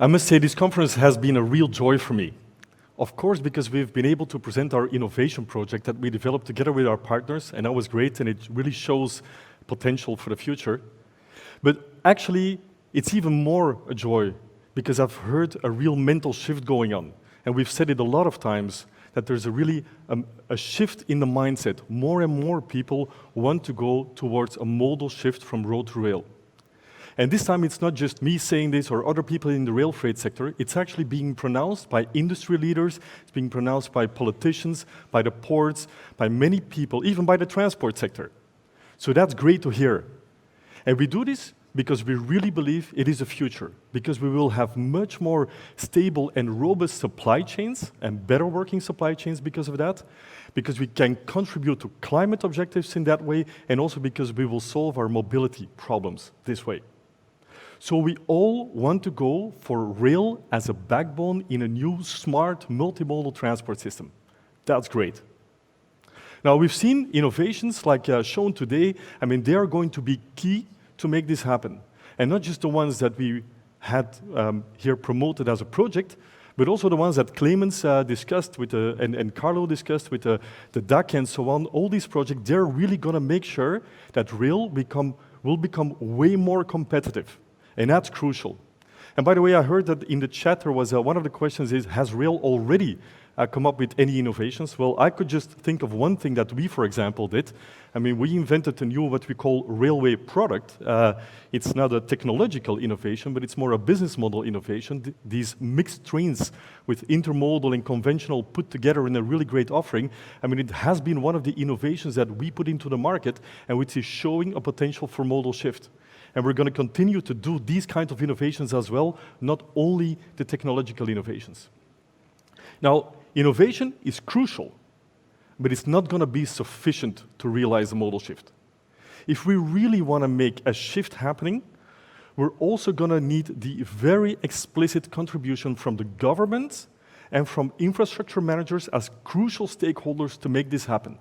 I must say this conference has been a real joy for me. Of course, because we've been able to present our innovation project that we developed together with our partners, and that was great, and it really shows potential for the future. But actually, it's even more a joy because I've heard a real mental shift going on. And we've said it a lot of times, that there's a shift in the mindset. More and more people want to go towards a modal shift from road to rail. And this time it's not just me saying this or other people in the rail freight sector, it's actually being pronounced by industry leaders, it's being pronounced by politicians, by the ports, by many people, even by the transport sector. So that's great to hear. And we do this because we really believe it is the future, because we will have much more stable and robust supply chains and better working supply chains because of that, because we can contribute to climate objectives in that way, and also because we will solve our mobility problems this way. So we all want to go for rail as a backbone in a new, smart, multimodal transport system. That's great. Now, we've seen innovations like shown today. I mean, they are going to be key to make this happen. And not just the ones that we had here promoted as a project, but also the ones that Clemens discussed with and Carlo discussed with the DAC and so on. All these projects, they're really going to make sure that rail will become way more competitive. And that's crucial. And by the way, I heard that in the chat there was one of the questions is, has rail already come up with any innovations? Well, I could just think of one thing that we, for example, did. I mean, we invented a new, what we call railway product. It's not a technological innovation, but it's more a business model innovation. These mixed trains with intermodal and conventional put together in a really great offering. I mean, it has been one of the innovations that we put into the market and which is showing a potential for modal shift. And we're going to continue to do these kinds of innovations as well, not only the technological innovations. Now, innovation is crucial, but it's not going to be sufficient to realize the modal shift. If we really want to make a shift happening, we're also going to need the very explicit contribution from the government and from infrastructure managers as crucial stakeholders to make this happen.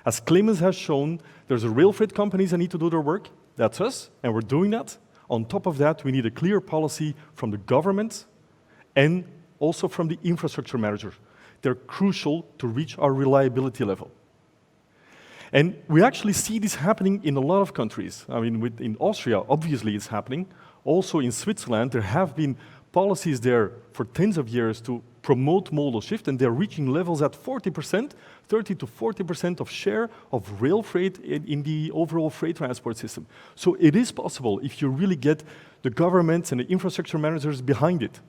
As Clemens has shown, there's a rail freight companies that need to do their work. That's us, and we're doing that. On top of that, we need a clear policy from the government and also from the infrastructure managers. They're crucial to reach our reliability level. And we actually see this happening in a lot of countries. I mean, in Austria, obviously it's happening. Also in Switzerland, there have been policies there for tens of years to promote modal shift, and they're reaching levels at 40%, 30 to 40% of share of rail freight in the overall freight transport system. So it is possible if you really get the governments and the infrastructure managers behind it.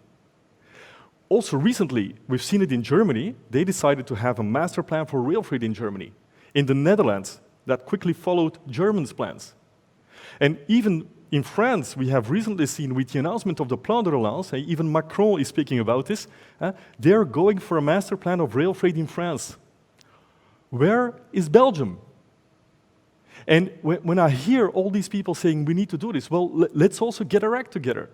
Also recently, we've seen it in Germany. They decided to have a master plan for rail freight in Germany. In the Netherlands, that quickly followed Germans' plans. And even in France, we have recently seen with the announcement of the Plan de Relance, even Macron is speaking about this, they're going for a master plan of rail freight in France. Where is Belgium? And when I hear all these people saying we need to do this, well, let's also get our act together.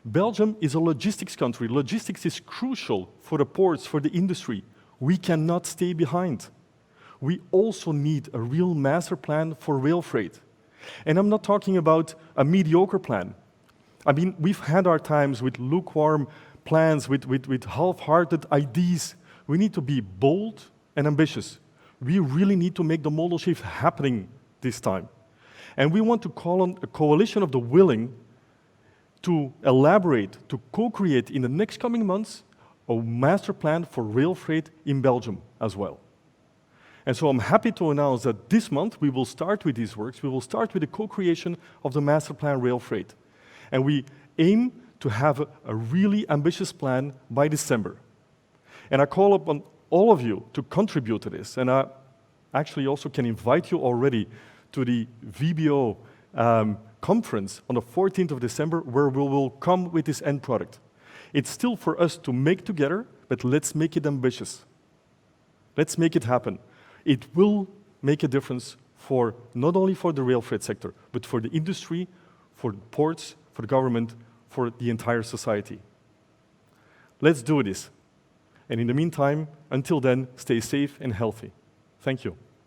Belgium is a logistics country. Logistics is crucial for the ports, for the industry. We cannot stay behind. We also need a real master plan for rail freight. And I'm not talking about a mediocre plan. I mean, we've had our times with lukewarm plans, with half-hearted ideas. We need to be bold and ambitious. We really need to make the modal shift happening this time. And we want to call on a coalition of the willing to elaborate, to co-create in the next coming months a master plan for rail freight in Belgium as well. And so I'm happy to announce that this month we will start with these works. We will start with the co-creation of the master plan rail freight. And we aim to have a really ambitious plan by December. And I call upon all of you to contribute to this. And I actually also can invite you already to the VBO conference on the 14th of December, where we will come with this end product. It's still for us to make together, but let's make it ambitious. Let's make it happen. It will make a difference for not only for the rail freight sector, but for the industry, for the ports, for the government, for the entire society. Let's do this. And in the meantime, until then, stay safe and healthy. Thank you.